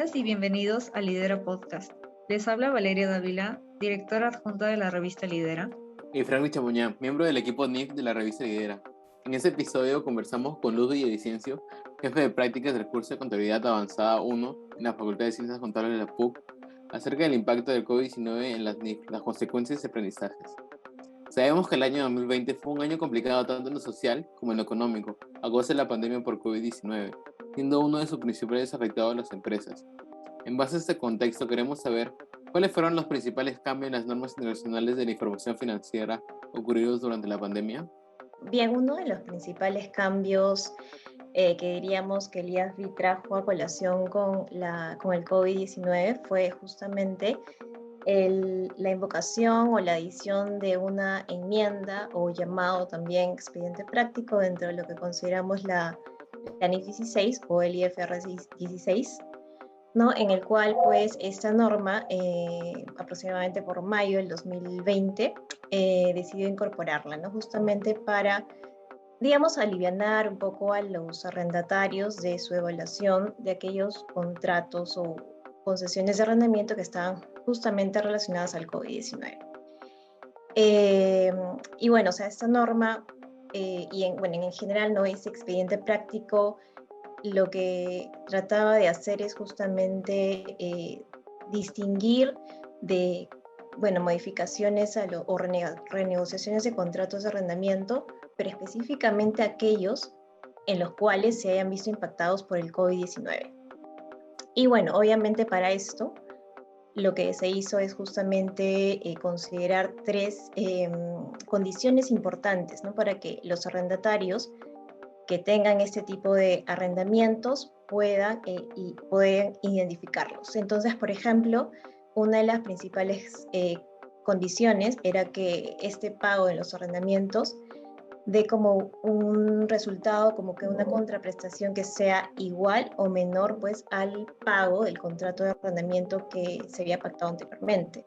Bienvenidas y bienvenidos a Lidera Podcast. Les habla Valeria Dávila, directora adjunta de la revista Lidera. Y Frank Chamuñán, miembro del equipo NIF de la revista Lidera. En este episodio conversamos con Luz Villavicencio, jefe de prácticas del curso de Contabilidad Avanzada 1 en la Facultad de Ciencias Contables de la PUC, acerca del impacto del COVID-19 en las NIF, las consecuencias y aprendizajes. Sabemos que el año 2020 fue un año complicado tanto en lo social como en lo económico, a causa de la pandemia por COVID-19, siendo uno de sus principales afectados a las empresas. En base a este contexto, queremos saber cuáles fueron los principales cambios en las normas internacionales de la información financiera ocurridos durante la pandemia. Bien, uno de los principales cambios que diríamos que el IASB trajo a colación con el COVID-19 fue justamente la invocación o la adición de una enmienda o llamado también expediente práctico dentro de lo que consideramos la NIF 16 o el IFRS 16, ¿no? En el cual pues esta norma aproximadamente por mayo del 2020 decidió incorporarla, ¿no? Justamente para, digamos, alivianar un poco a los arrendatarios de su evaluación de aquellos contratos o concesiones de arrendamiento que estaban justamente relacionadas al COVID-19. Y bueno, o sea, esta norma en general, ¿no? Ese expediente práctico lo que trataba de hacer es justamente distinguir de, modificaciones o renegociaciones de contratos de arrendamiento, pero específicamente aquellos en los cuales se hayan visto impactados por el COVID-19. Y bueno, obviamente para esto lo que se hizo es justamente considerar tres condiciones importantes, ¿no? Para que los arrendatarios que tengan este tipo de arrendamientos puedan identificarlos. Entonces, por ejemplo, una de las principales condiciones era que este pago en los arrendamientos dé como un resultado, como que una contraprestación que sea igual o menor pues al pago del contrato de arrendamiento que se había pactado anteriormente.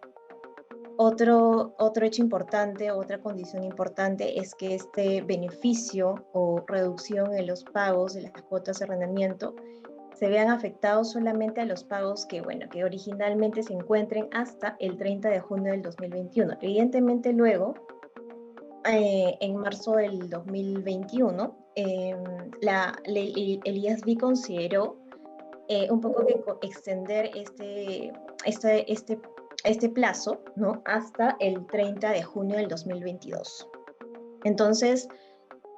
Otro hecho importante, otra condición importante es que este beneficio o reducción en los pagos de las cuotas de arrendamiento se vean afectados solamente a los pagos que originalmente se encuentren hasta el 30 de junio del 2021. Evidentemente luego, en marzo del 2021, el IASB consideró un poco que extender este plazo, ¿no? Hasta el 30 de junio del 2022. Entonces,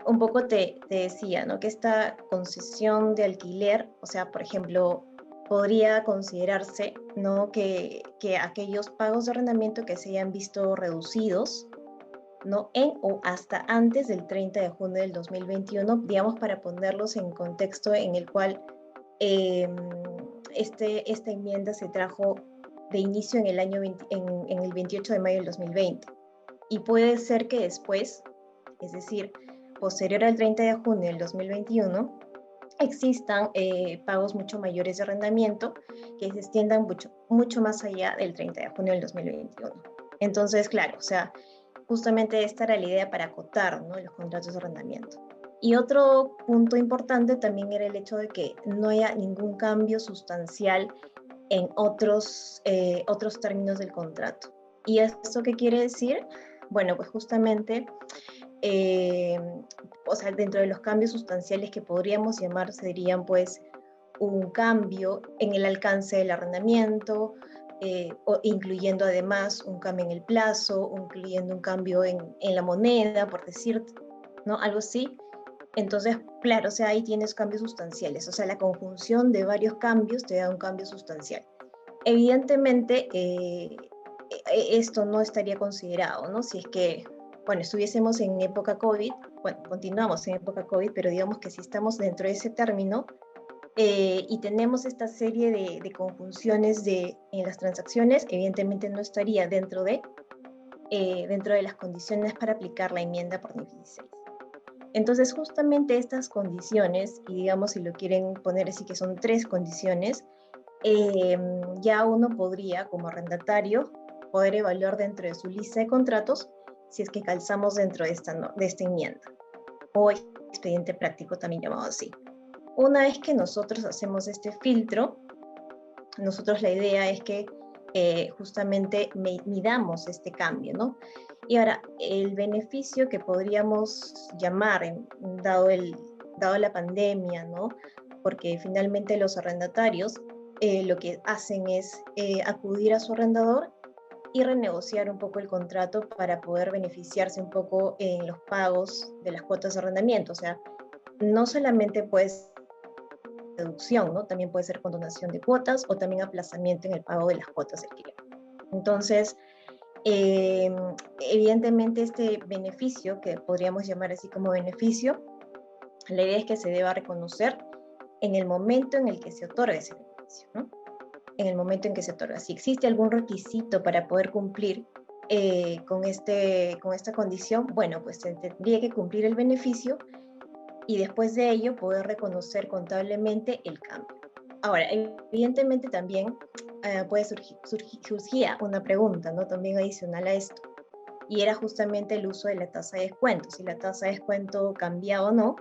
un poco te decía, ¿no? Que esta concesión de alquiler, o sea, por ejemplo, podría considerarse, ¿no? Que aquellos pagos de arrendamiento que se hayan visto reducidos, ¿no? En o hasta antes del 30 de junio del 2021, digamos, para ponerlos en contexto en el cual esta enmienda se trajo de inicio en el 28 de mayo del 2020. Y puede ser que después, es decir, posterior al 30 de junio del 2021, existan pagos mucho mayores de arrendamiento que se extiendan mucho más allá del 30 de junio del 2021. Entonces, claro, o sea, justamente esta era la idea para acotar, ¿no? Los contratos de arrendamiento. Y otro punto importante también era el hecho de que no haya ningún cambio sustancial en otros términos del contrato. ¿Y esto qué quiere decir? Bueno, pues justamente, o sea, dentro de los cambios sustanciales que podríamos llamar serían pues un cambio en el alcance del arrendamiento, incluyendo además un cambio en el plazo, incluyendo un cambio en la moneda, por decir, ¿no? Algo así. Entonces, claro, o sea, ahí tienes cambios sustanciales, o sea, la conjunción de varios cambios te da un cambio sustancial. Evidentemente, esto no estaría considerado, ¿no? Si es que, bueno, estuviésemos en época COVID, bueno, continuamos en época COVID, pero digamos que si estamos dentro de ese término y tenemos esta serie de conjunciones en las transacciones, evidentemente no estaría dentro de las condiciones para aplicar la enmienda por NIF 16. Entonces, justamente estas condiciones, y digamos si lo quieren poner así que son tres condiciones, ya uno podría, como arrendatario, poder evaluar dentro de su lista de contratos si es que calzamos dentro de esta enmienda, o expediente práctico también llamado así. Una vez que nosotros hacemos este filtro, nosotros la idea es que justamente midamos este cambio, ¿no? Y ahora, el beneficio que podríamos llamar, dado la pandemia, ¿no? Porque finalmente los arrendatarios lo que hacen es acudir a su arrendador y renegociar un poco el contrato para poder beneficiarse un poco en los pagos de las cuotas de arrendamiento. O sea, no solamente pues reducción, ¿no? También puede ser condonación de cuotas o también aplazamiento en el pago de las cuotas de alquiler. Entonces, evidentemente este beneficio, que podríamos llamar así como beneficio, la idea es que se deba reconocer en el momento en el que se otorga ese beneficio, ¿no? En el momento en que se otorga. Si existe algún requisito para poder cumplir con esta condición, bueno, pues se tendría que cumplir el beneficio y después de ello poder reconocer contablemente el cambio. Ahora, evidentemente también puede surgir una pregunta, ¿no? También adicional a esto, y era justamente el uso de la tasa de descuento, si la tasa de descuento cambia o no.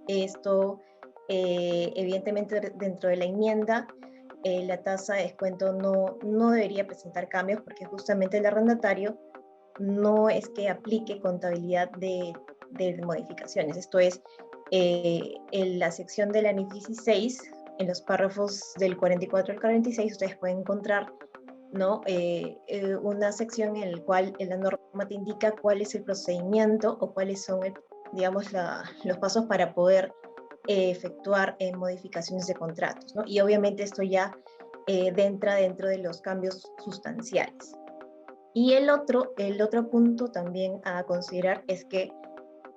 Esto, evidentemente, dentro de la enmienda, la tasa de descuento no debería presentar cambios porque justamente el arrendatario no es que aplique contabilidad de modificaciones. Esto es, en la sección de la NIF 16, en los párrafos del 44 al 46, ustedes pueden encontrar, ¿no? Una sección en la cual la norma te indica cuál es el procedimiento o cuáles son, digamos, los pasos para poder efectuar modificaciones de contratos, ¿no? Y obviamente esto ya entra dentro de los cambios sustanciales. Y el otro punto también a considerar es que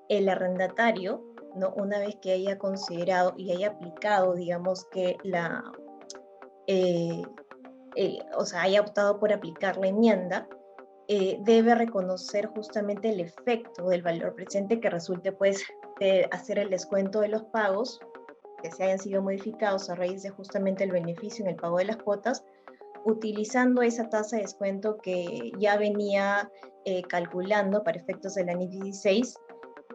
el arrendatario, ¿no? Una vez que haya considerado y haya aplicado, digamos que o sea, haya optado por aplicar la enmienda, debe reconocer justamente el efecto del valor presente que resulte pues de hacer el descuento de los pagos que se hayan sido modificados a raíz de justamente el beneficio en el pago de las cuotas, utilizando esa tasa de descuento que ya venía calculando para efectos de la NIF 16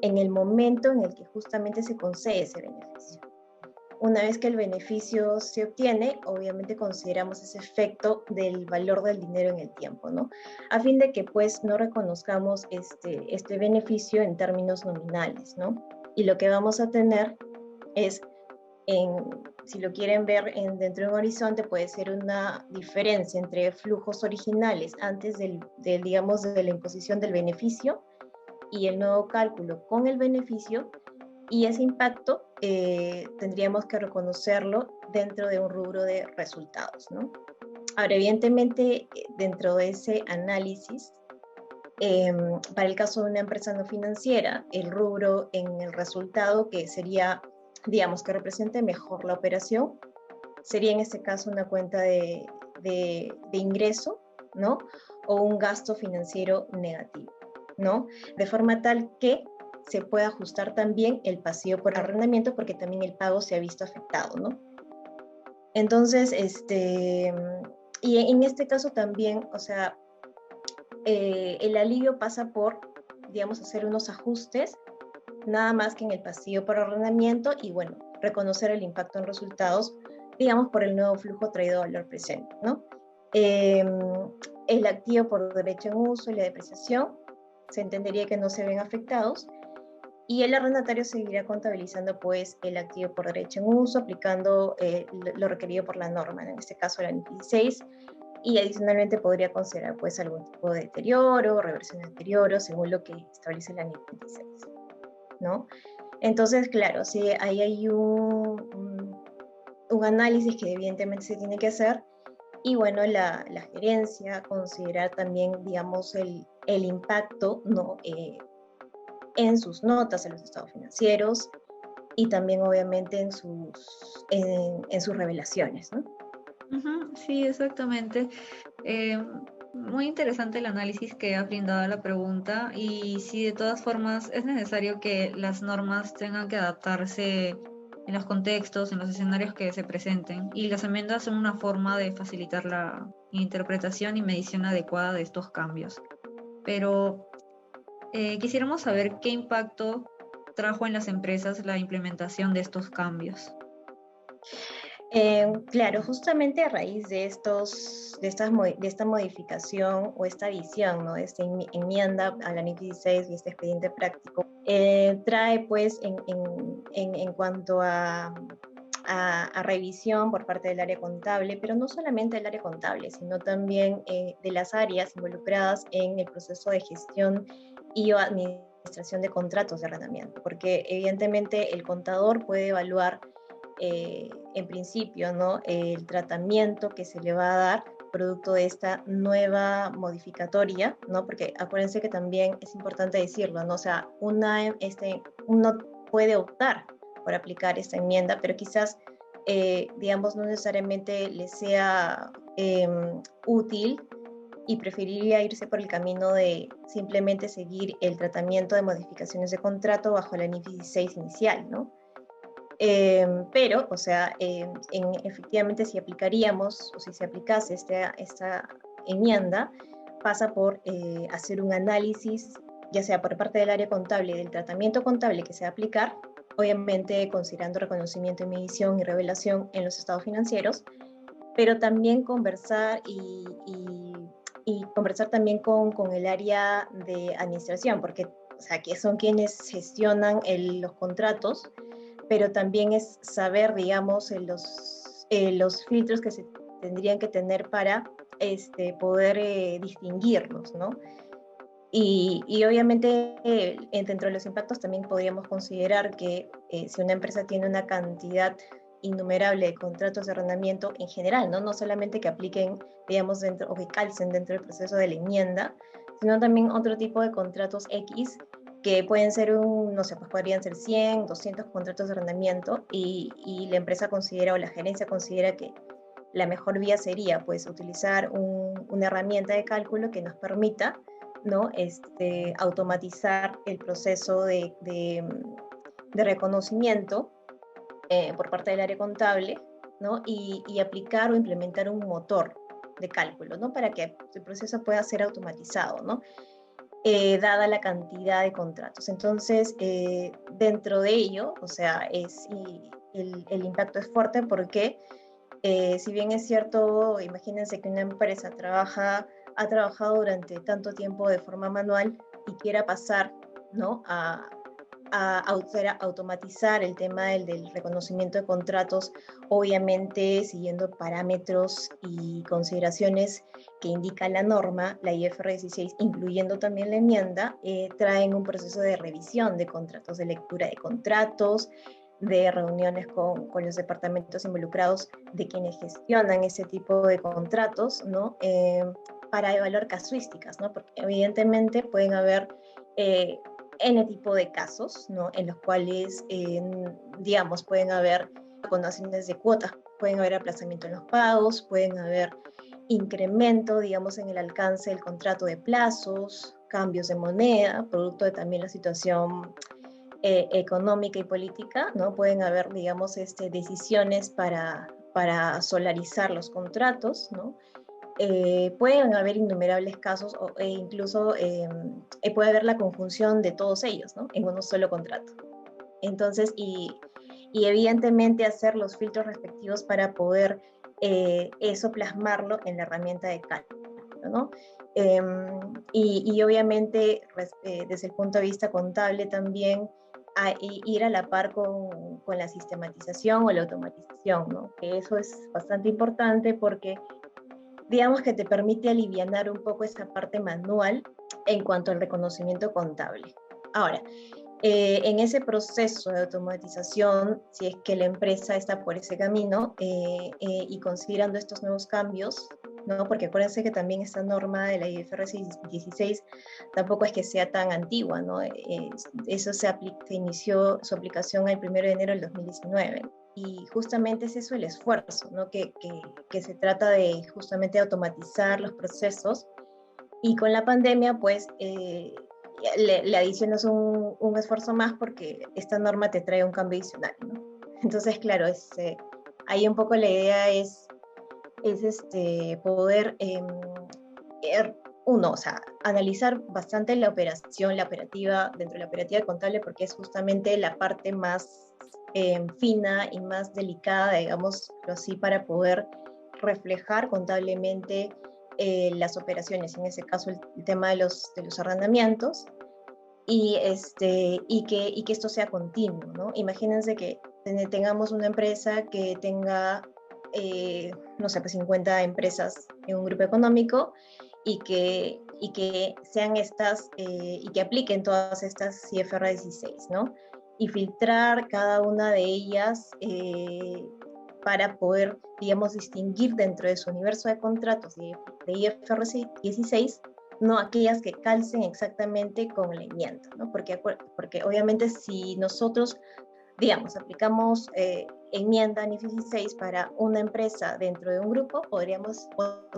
en el momento en el que justamente se concede ese beneficio. Una vez que el beneficio se obtiene, obviamente consideramos ese efecto del valor del dinero en el tiempo, ¿no? A fin de que pues no reconozcamos este beneficio en términos nominales, ¿no? Y lo que vamos a tener es, si lo quieren ver dentro de un horizonte, puede ser una diferencia entre flujos originales antes digamos, de la imposición del beneficio y el nuevo cálculo con el beneficio, y ese impacto tendríamos que reconocerlo dentro de un rubro de resultados, ¿no? Ahora, evidentemente, dentro de ese análisis, para el caso de una empresa no financiera, el rubro en el resultado que sería, digamos, que represente mejor la operación, sería en este caso una cuenta de ingreso, ¿no? O un gasto financiero negativo, ¿no? De forma tal que se pueda ajustar también el pasivo por arrendamiento porque también el pago se ha visto afectado, ¿no? Entonces, y en este caso también, o sea, el alivio pasa por, digamos, hacer unos ajustes, nada más que en el pasivo por arrendamiento y, bueno, reconocer el impacto en resultados, digamos, por el nuevo flujo traído a valor presente, ¿no? El activo por derecho en uso y la depreciación se entendería que no se ven afectados, y el arrendatario seguirá contabilizando pues el activo por derecho en uso, aplicando lo requerido por la norma, en este caso la NIF 16, y adicionalmente podría considerar pues algún tipo de deterioro, reversión de deterioro, según lo que establece la NIF 16, ¿no? Entonces, claro, sí, ahí hay un análisis que evidentemente se tiene que hacer, y bueno, la gerencia considerar también, digamos, el impacto, ¿no? En sus notas, en los estados financieros y también obviamente en sus revelaciones, ¿no? Sí, exactamente. Muy interesante el análisis que ha brindado a la pregunta, y sí, de todas formas es necesario que las normas tengan que adaptarse en los contextos, en los escenarios que se presenten, y las enmiendas son una forma de facilitar la interpretación y medición adecuada de estos cambios. Pero quisiéramos saber qué impacto trajo en las empresas la implementación de estos cambios. Claro, justamente a raíz de de esta modificación o esta adición, ¿no? Esta enmienda a la NIF 16 y este expediente práctico, trae pues en cuanto a revisión por parte del área contable, pero no solamente del área contable, sino también de las áreas involucradas en el proceso de gestión y o administración de contratos de arrendamiento, porque evidentemente el contador puede evaluar en principio, ¿no? El tratamiento que se le va a dar producto de esta nueva modificatoria, ¿no? Porque acuérdense que también es importante decirlo, ¿no? O sea, uno puede optar por aplicar esta enmienda, pero quizás, digamos, no necesariamente le sea útil y preferiría irse por el camino de simplemente seguir el tratamiento de modificaciones de contrato bajo la NIF 16 inicial, ¿no? Pero, o sea, efectivamente si aplicaríamos o si se aplicase esta enmienda, pasa por hacer un análisis, ya sea por parte del área contable, del tratamiento contable que se va a aplicar, obviamente considerando reconocimiento, medición y revelación en los estados financieros, pero también conversar y conversar también con el área de administración, porque, o sea, que son quienes gestionan los contratos, pero también es saber, digamos, los filtros que se tendrían que tener para poder distinguirlos, ¿no? Y obviamente dentro de los impactos también podríamos considerar que si una empresa tiene una cantidad innumerable de contratos de arrendamiento en general, ¿no? No solamente que apliquen, digamos, dentro o que calcen dentro del proceso de la enmienda, sino también otro tipo de contratos X que pueden ser no sé, pues podrían ser 100, 200 contratos de arrendamiento y la empresa considera o la gerencia considera que la mejor vía sería pues utilizar una herramienta de cálculo que nos permita, ¿no? Automatizar el proceso de reconocimiento por parte del área contable, ¿no? Y aplicar o implementar un motor de cálculo, ¿no? Para que el proceso pueda ser automatizado, ¿no? Dada la cantidad de contratos. Entonces, dentro de ello, o sea, el impacto es fuerte porque si bien es cierto, imagínense que una empresa ha trabajado durante tanto tiempo de forma manual y quiera pasar, ¿no? a automatizar el tema del reconocimiento de contratos, obviamente siguiendo parámetros y consideraciones que indica la norma, la IFR 16, incluyendo también la enmienda, traen un proceso de revisión de contratos, de lectura de contratos, de reuniones con los departamentos involucrados, de quienes gestionan ese tipo de contratos, ¿no? Para evaluar casuísticas, ¿no? Porque evidentemente pueden haber N tipo de casos, ¿no? En los cuales, digamos, pueden haber condonaciones de cuotas, pueden haber aplazamiento en los pagos, pueden haber incremento, digamos, en el alcance del contrato de plazos, cambios de moneda, producto de también la situación económica y política, ¿no? Pueden haber, digamos, decisiones para solarizar los contratos, ¿no? Pueden haber innumerables casos e incluso puede haber la conjunción de todos ellos, ¿no? En uno solo contrato. Entonces, y evidentemente hacer los filtros respectivos para poder eso plasmarlo en la herramienta de cálculo, ¿no? Y obviamente desde el punto de vista contable también ir a la par con la sistematización o la automatización, ¿no? Que eso es bastante importante porque digamos que te permite alivianar un poco esa parte manual en cuanto al reconocimiento contable. Ahora, en ese proceso de automatización, si es que la empresa está por ese camino y considerando estos nuevos cambios, ¿no? Porque acuérdense que también esta norma de la IFRS 16 tampoco es que sea tan antigua, ¿no? Eso se inició su aplicación el 1 de enero del 2019. Y justamente es eso el esfuerzo, ¿no? Que se trata de justamente automatizar los procesos. Y con la pandemia, pues, le adicionas un esfuerzo más porque esta norma te trae un cambio adicional, ¿no? Entonces, claro, ahí un poco la idea es poder, o sea, analizar bastante la operación, la operativa, dentro de la operativa contable, porque es justamente la parte más fina y más delicada, digamos así, para poder reflejar contablemente las operaciones, en ese caso el tema de los arrendamientos, y que esto sea continuo, ¿no? Imagínense que tengamos una empresa que tenga, no sé, pues 50 empresas en un grupo económico y que sean estas, y que apliquen todas estas CFR 16, ¿no? Y filtrar cada una de ellas para poder, digamos, distinguir dentro de su universo de contratos de IFRS 16, no aquellas que calcen exactamente con la enmienda, ¿no? Porque obviamente si nosotros, digamos, aplicamos enmienda NIF 16 para una empresa dentro de un grupo,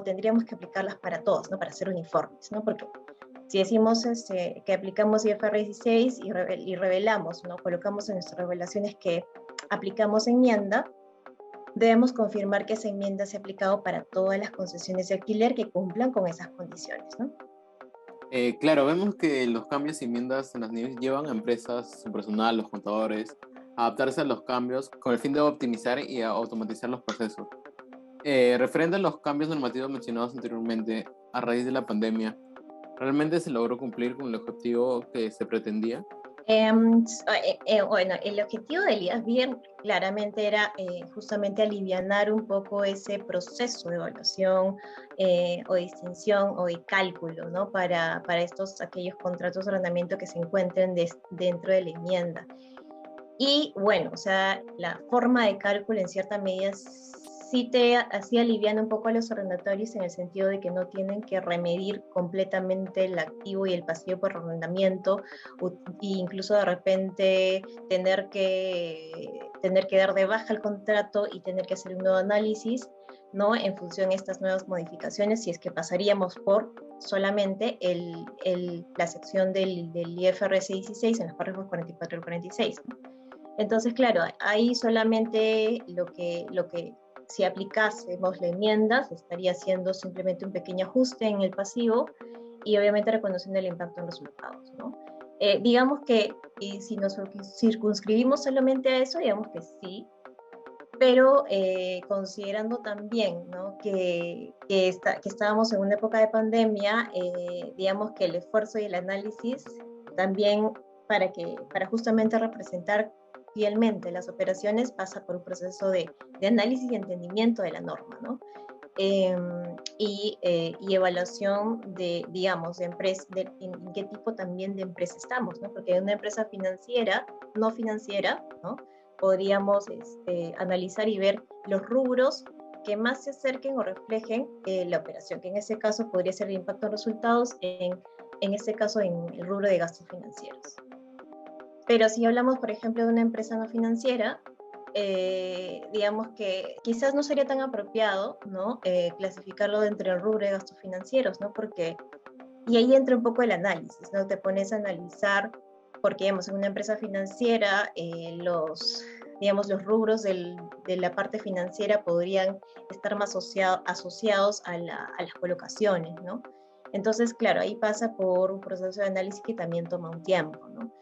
tendríamos que aplicarlas para todos, ¿no? Para hacer uniformes, ¿no? Porque si decimos que aplicamos IFRS 16 y revelamos, ¿no? Colocamos en nuestras revelaciones que aplicamos enmienda, debemos confirmar que esa enmienda se ha aplicado para todas las concesiones de alquiler que cumplan con esas condiciones, ¿no? Claro, vemos que los cambios y enmiendas en las NIFs llevan a empresas, su personal, los contadores, a adaptarse a los cambios con el fin de optimizar y automatizar los procesos. Referente a los cambios normativos mencionados anteriormente, a raíz de la pandemia, ¿realmente se logró cumplir con el objetivo que se pretendía? Bueno, el objetivo del IAS bien claramente era justamente alivianar un poco ese proceso de evaluación o distinción o de cálculo, ¿no? Para aquellos contratos de arrendamiento que se encuentren dentro de la enmienda. Y bueno, o sea, la forma de cálculo en cierta medida así aliviana un poco a los arrendatarios en el sentido de que no tienen que remedir completamente el activo y el pasivo por arrendamiento, e incluso de repente tener que dar de baja el contrato y tener que hacer un nuevo análisis, ¿no? En función de estas nuevas modificaciones, si es que pasaríamos por solamente la sección del IFRS 16 en los párrafos 44 y 46, ¿no? Entonces, claro, ahí solamente lo que si aplicásemos la enmienda, se estaría haciendo simplemente un pequeño ajuste en el pasivo y obviamente reconociendo el impacto en resultados, ¿no? Digamos que si nos circunscribimos solamente a eso, digamos que sí, pero considerando también, ¿no? que estábamos en una época de pandemia, digamos que el esfuerzo y el análisis también para justamente representar fielmente las operaciones pasa por un proceso de análisis y entendimiento de la norma, ¿no? Y evaluación de, digamos, de empresa, en qué tipo también de empresa estamos, ¿no? Porque en una empresa financiera, no financiera, ¿no? Podríamos analizar y ver los rubros que más se acerquen o reflejen la operación, que en ese caso podría ser el impacto en resultados, en este caso en el rubro de gastos financieros. Pero si hablamos, por ejemplo, de una empresa no financiera, digamos que quizás no sería tan apropiado, ¿no? Clasificarlo dentro del rubro de gastos financieros, ¿no? Y ahí entra un poco el análisis, ¿no? Te pones a analizar, porque digamos, en una empresa financiera, los rubros de la parte financiera podrían estar más asociados a las colocaciones, ¿no? Entonces, claro, ahí pasa por un proceso de análisis que también toma un tiempo, ¿no?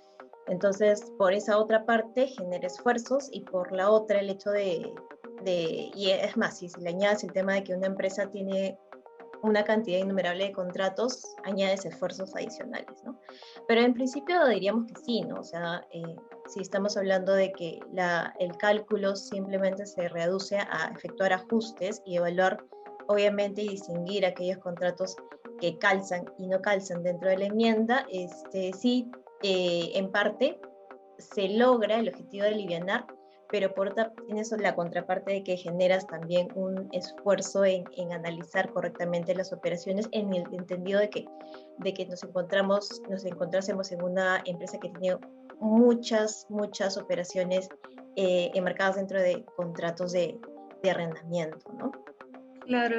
Entonces, por esa otra parte genera esfuerzos y por la otra el hecho y es más, si le añades el tema de que una empresa tiene una cantidad innumerable de contratos, añades esfuerzos adicionales, ¿no? Pero en principio diríamos que sí, ¿no? O sea, si estamos hablando de que el cálculo simplemente se reduce a efectuar ajustes y evaluar, obviamente, y distinguir aquellos contratos que calzan y no calzan dentro de la enmienda, sí, en parte se logra el objetivo de alivianar, pero por otra tienes la contraparte de que generas también un esfuerzo en analizar correctamente las operaciones en el entendido de que nos encontrásemos en una empresa que tiene muchas operaciones enmarcadas dentro de contratos de arrendamiento, ¿no? Claro,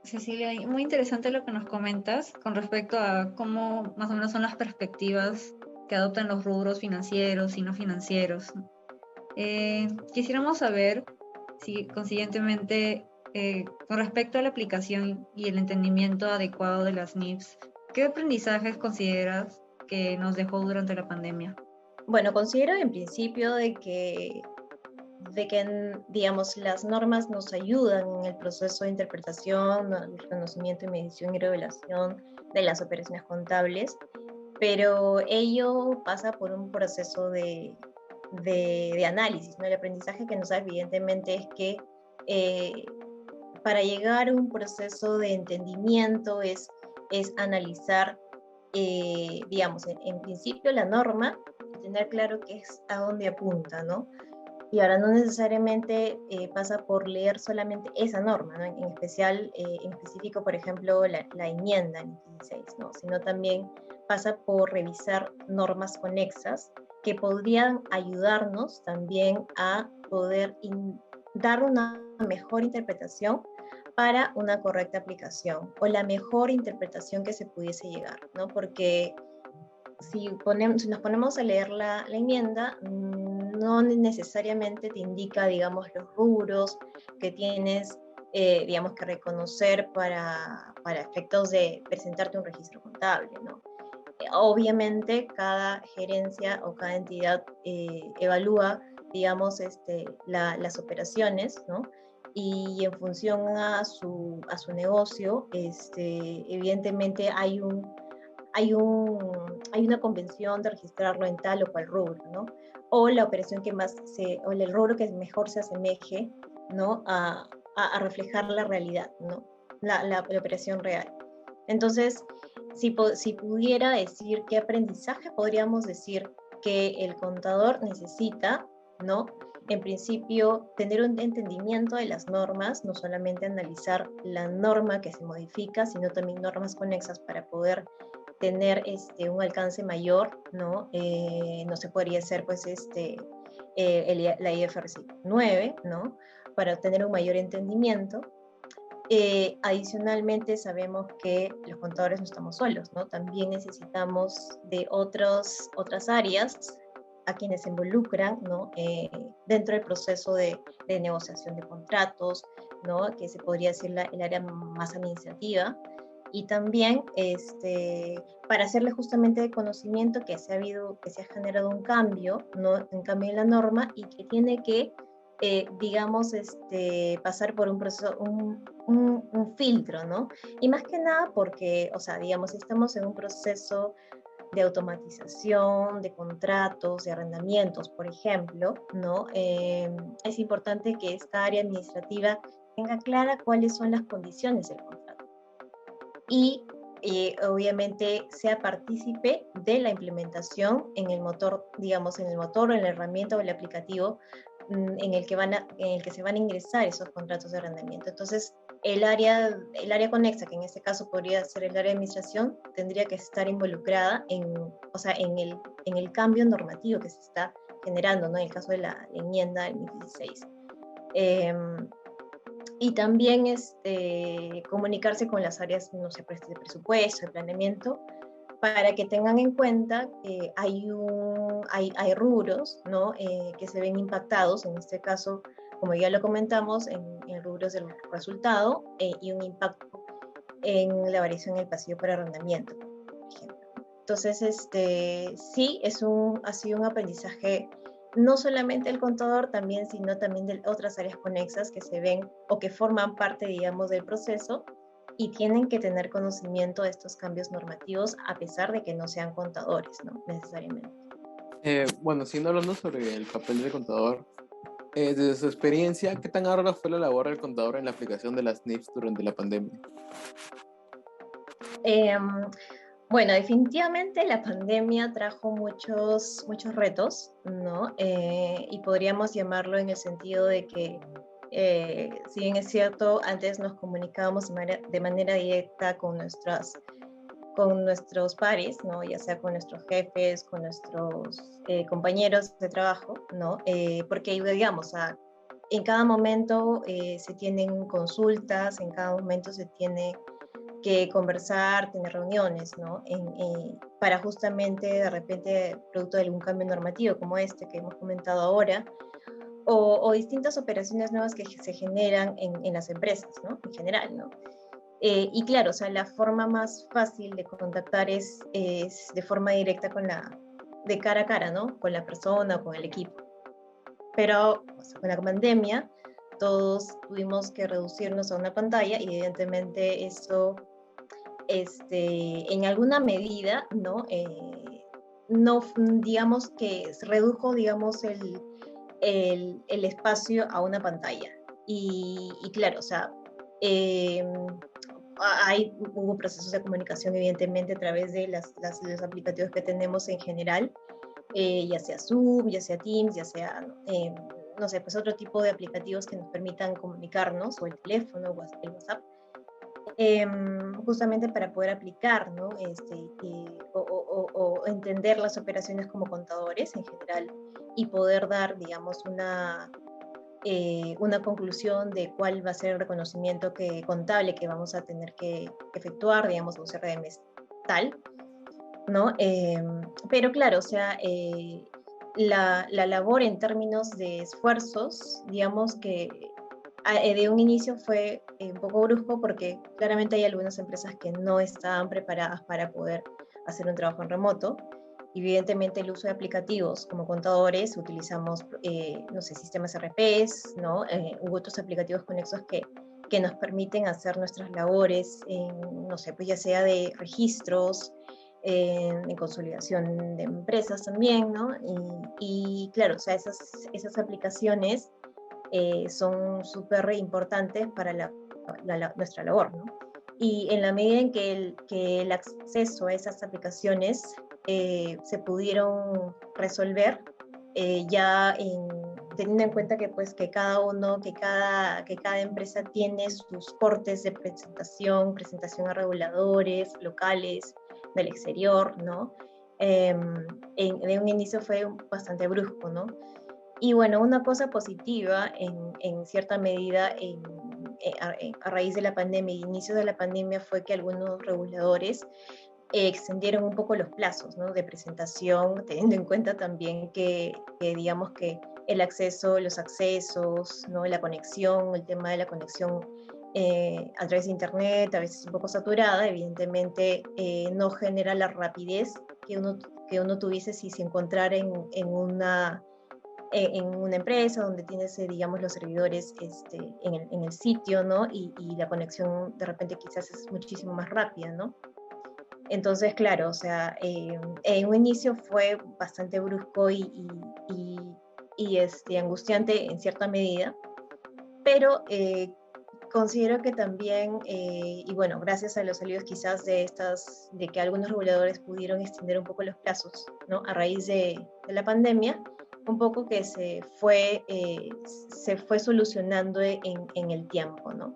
Cecilia, muy interesante lo que nos comentas con respecto a cómo más o menos son las perspectivas que adoptan los rubros financieros y no financieros. Quisiéramos saber si consiguientemente, con respecto a la aplicación y el entendimiento adecuado de las NIFs, ¿qué aprendizajes consideras que nos dejó durante la pandemia? Bueno, considero en principio de que de que, digamos, las normas nos ayudan en el proceso de interpretación, el reconocimiento y medición y revelación de las operaciones contables, pero ello pasa por un proceso de análisis, ¿no? El aprendizaje que nos da evidentemente es que para llegar a un proceso de entendimiento es analizar, digamos, en principio la norma y tener claro qué es a dónde apunta, ¿no? Y ahora no necesariamente pasa por leer solamente esa norma, ¿no? En especial, en específico, por ejemplo, la enmienda en 16, ¿no? Sino también pasa por revisar normas conexas que podrían ayudarnos también a poder dar una mejor interpretación para una correcta aplicación o la mejor interpretación que se pudiese llegar, ¿no? Porque si nos ponemos a leer la enmienda, no necesariamente te indica, digamos, los rubros que tienes, digamos, que reconocer para efectos de presentarte un registro contable, ¿no? Obviamente, cada gerencia o cada entidad evalúa, digamos, las operaciones, ¿no? Y en función a su negocio, evidentemente hay una convención de registrarlo en tal o cual rubro, ¿no? O la operación que más o el rubro que mejor se asemeje, ¿no? A reflejar la realidad, ¿no? La operación real. Entonces, si pudiera decir qué aprendizaje podríamos decir que el contador necesita, ¿no? En principio, tener un entendimiento de las normas, no solamente analizar la norma que se modifica, sino también normas conexas para poder tener un alcance mayor, ¿no? No se podría hacer, pues, la IFRS 9, ¿no? Para tener un mayor entendimiento. Adicionalmente, sabemos que los contadores no estamos solos, ¿no? También necesitamos de otras áreas a quienes se involucran, ¿no? Dentro del proceso de negociación de contratos, ¿no? Que se podría decir el área más administrativa. Y también para hacerle justamente de conocimiento que se ha generado un cambio, ¿no? Un cambio en la norma y que tiene que, digamos, pasar por un proceso, un filtro, ¿no? Y más que nada porque, o sea, digamos, estamos en un proceso de automatización, de contratos, de arrendamientos, por ejemplo, ¿no? Es importante que esta área administrativa tenga clara cuáles son las condiciones del contrato y obviamente sea partícipe de la implementación en el motor, digamos, en el motor o en la herramienta o el aplicativo en el que se van a ingresar esos contratos de arrendamiento. Entonces, el área conexa, que en este caso podría ser el área de administración, tendría que estar involucrada o sea, en el cambio normativo que se está generando, ¿no? En el caso de la enmienda del 2016. Y también comunicarse con las áreas, no sé, de presupuesto, de planeamiento, para que tengan en cuenta que hay rubros, ¿no? Que se ven impactados, en este caso, como ya lo comentamos, en rubros del resultado y un impacto en la variación en el pasivo por arrendamiento, por ejemplo. Entonces, sí, ha sido un aprendizaje no solamente del contador, sino también de otras áreas conexas que se ven o que forman parte, digamos, del proceso y tienen que tener conocimiento de estos cambios normativos a pesar de que no sean contadores, ¿no? Necesariamente. Bueno, siguiendo hablando sobre el papel del contador, desde su experiencia, ¿qué tan ardua fue la labor del contador en la aplicación de las NIFs durante la pandemia? Bueno, definitivamente la pandemia trajo muchos retos, ¿no? Y podríamos llamarlo en el sentido de que, si bien es cierto, antes nos comunicábamos de manera directa con nuestros pares, ¿no? Ya sea con nuestros jefes, con nuestros compañeros de trabajo, ¿no? Porque, digamos, en cada momento se tienen consultas, en cada momento se tiene que conversar, tener reuniones, ¿no? Para justamente, de repente, producto de algún cambio normativo como este que hemos comentado ahora, o distintas operaciones nuevas que se generan en las empresas, ¿no? En general, ¿no? Y claro, o sea, la forma más fácil de contactar es de forma directa de cara a cara, ¿no? Con la persona o con el equipo. pero o sea, con la pandemia todos tuvimos que reducirnos a una pantalla y evidentemente eso en alguna medida, ¿no? No, digamos que se redujo, digamos, el espacio a una pantalla. Y claro, o sea, eh, hubo procesos de comunicación, evidentemente, a través de los aplicativos que tenemos en general, ya sea Zoom, ya sea Teams, ya sea, no sé, pues otro tipo de aplicativos que nos permitan comunicarnos, o el teléfono, o el WhatsApp, justamente para poder aplicar, ¿no? O entender las operaciones como contadores en general y poder dar, digamos, una conclusión de cuál va a ser el reconocimiento contable que vamos a tener que efectuar, digamos, un cierre de mes tal, ¿no? Pero claro, o sea, la labor en términos de esfuerzos, digamos que de un inicio fue un poco brusco porque claramente hay algunas empresas que no estaban preparadas para poder hacer un trabajo en remoto. Evidentemente el uso de aplicativos como contadores, utilizamos, no sé, sistemas RPs, ¿no? U otros aplicativos conexos que nos permiten hacer nuestras labores, no sé, pues ya sea de registros, en consolidación de empresas también, ¿no? Y claro, o sea, esas aplicaciones son súper importantes para nuestra labor, ¿no? Y en la medida en que el acceso a esas aplicaciones se pudieron resolver, teniendo en cuenta que, pues, que cada empresa tiene sus cortes de presentación a reguladores locales, del exterior, ¿no? De un inicio fue bastante brusco, ¿no? Y bueno, una cosa positiva en cierta medida a raíz de la pandemia, inicio de la pandemia, fue que algunos reguladores extendieron un poco los plazos, ¿no? De presentación, teniendo en cuenta también que digamos que el acceso, los accesos, ¿no? La conexión, el tema de la conexión a través de internet, a veces un poco saturada, evidentemente no genera la rapidez que uno tuviese si se encontrara en una empresa donde tienes, digamos, los servidores en el sitio, ¿no? Y la conexión de repente quizás es muchísimo más rápida, ¿no? Entonces, claro, o sea, en un inicio fue bastante brusco y angustiante en cierta medida, pero considero que también, y bueno, gracias a los alivios quizás de que algunos reguladores pudieron extender un poco los plazos, ¿no? A raíz de la pandemia, un poco que se fue solucionando en el tiempo, ¿no?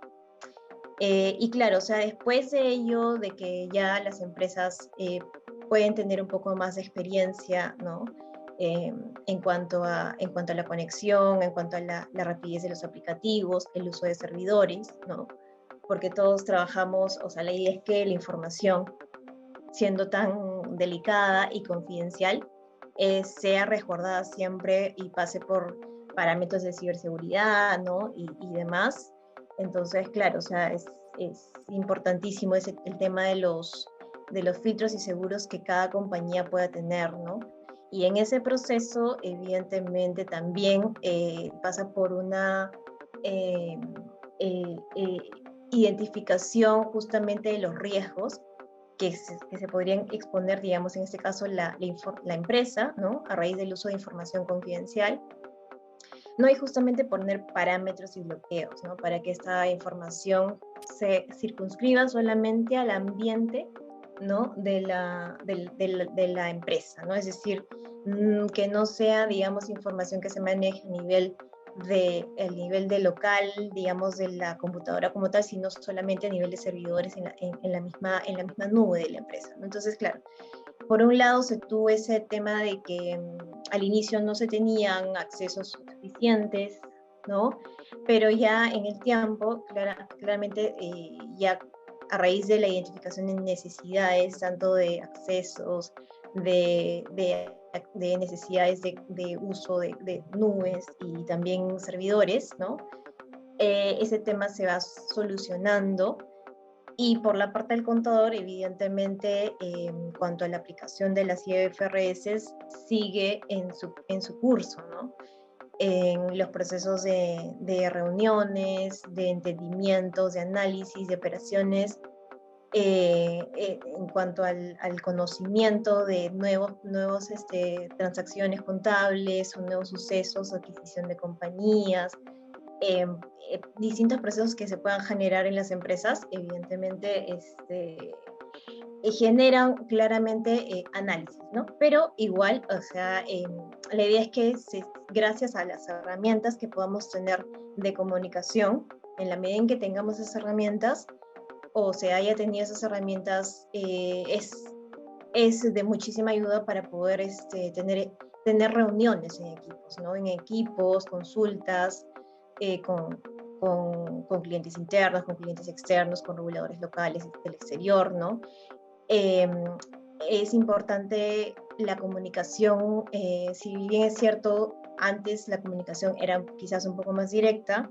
Y claro, o sea, después de ello, de que ya las empresas pueden tener un poco más de experiencia, ¿no? En cuanto a la conexión, en cuanto a la rapidez de los aplicativos, el uso de servidores, ¿no? Porque todos trabajamos, o sea, la idea es que la información, siendo tan delicada y confidencial, sea resguardada siempre y pase por parámetros de ciberseguridad, ¿no? Y demás. Entonces, claro, o sea, es importantísimo el tema de los filtros y seguros que cada compañía pueda tener, ¿no? Y en ese proceso, evidentemente, también pasa por una eh, identificación justamente de los riesgos que se podrían exponer, digamos, en este caso la empresa, ¿no? A raíz del uso de información confidencial. No, hay justamente poner parámetros y bloqueos, ¿no? Para que esta información se circunscriba solamente al ambiente, ¿no? de la empresa, ¿no? Es decir, que no sea, digamos, información que se maneje el nivel de local, digamos, de la computadora como tal, sino solamente a nivel de servidores en la misma nube de la empresa, ¿no? Entonces, claro, por un lado se tuvo ese tema de que al inicio no se tenían accesos suficientes, ¿no? Pero ya en el tiempo, claramente, ya a raíz de la identificación de necesidades, tanto de accesos, de necesidades de uso de nubes y también servidores, ¿no? Ese tema se va solucionando. Y por la parte del contador, evidentemente, en cuanto a la aplicación de las IFRS, sigue en su curso, ¿no? en los procesos de reuniones, de entendimientos, de análisis, de operaciones, en cuanto al conocimiento de nuevos transacciones contables o nuevos sucesos, adquisición de compañías, distintos procesos que se puedan generar en las empresas, evidentemente generan claramente análisis, ¿no? Pero igual, o sea, la idea es que gracias a las herramientas que podamos tener de comunicación, en la medida en que tengamos esas herramientas, o se haya tenido esas herramientas, es de muchísima ayuda para poder tener reuniones en equipos, ¿no? En equipos, consultas, con clientes internos, con clientes externos, con reguladores locales del exterior, ¿no? Es importante la comunicación, si bien es cierto, antes la comunicación era quizás un poco más directa,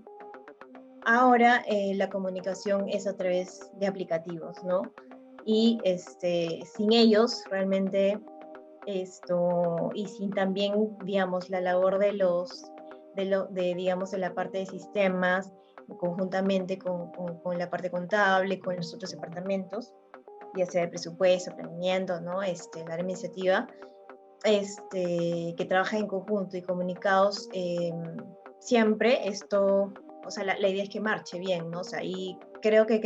ahora la comunicación es a través de aplicativos, ¿no? Y sin ellos realmente y sin también, digamos, la labor digamos, de la parte de sistemas, conjuntamente con la parte contable, con los otros departamentos, ya sea de presupuesto, planeamiento, ¿no? La área administrativa, que trabaja en conjunto y comunicados, siempre esto, o sea, la idea es que marche bien, ¿no? O sea, y creo que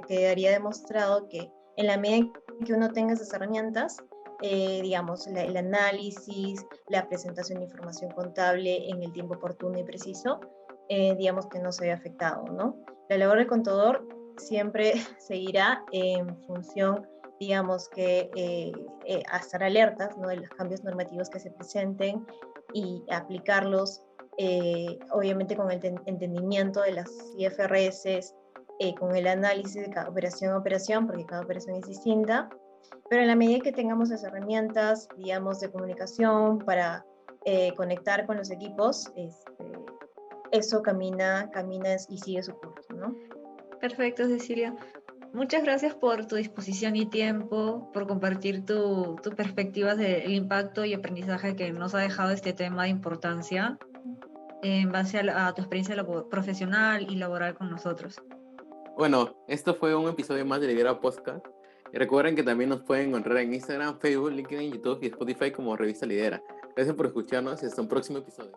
quedaría demostrado que en la medida en que uno tenga esas herramientas, digamos, el análisis, la presentación de información contable en el tiempo oportuno y preciso, digamos que no se ve afectado, ¿no? La labor del contador siempre seguirá en función, digamos, que a estar alertas, ¿no? De los cambios normativos que se presenten y aplicarlos, obviamente con el entendimiento de las IFRS, con el análisis de cada operación a operación, porque cada operación es distinta, pero en la medida que tengamos las herramientas, digamos, de comunicación para conectar con los equipos, eso camina y sigue su curso, ¿no? Perfecto, Cecilia. Muchas gracias por tu disposición y tiempo, por compartir tu perspectiva del impacto y aprendizaje que nos ha dejado este tema de importancia en base a tu experiencia profesional y laboral con nosotros. Bueno, esto fue un episodio más de Lidera Podcast. Y recuerden que también nos pueden encontrar en Instagram, Facebook, LinkedIn, YouTube y Spotify como Revista Lidera. Gracias por escucharnos y hasta un próximo episodio.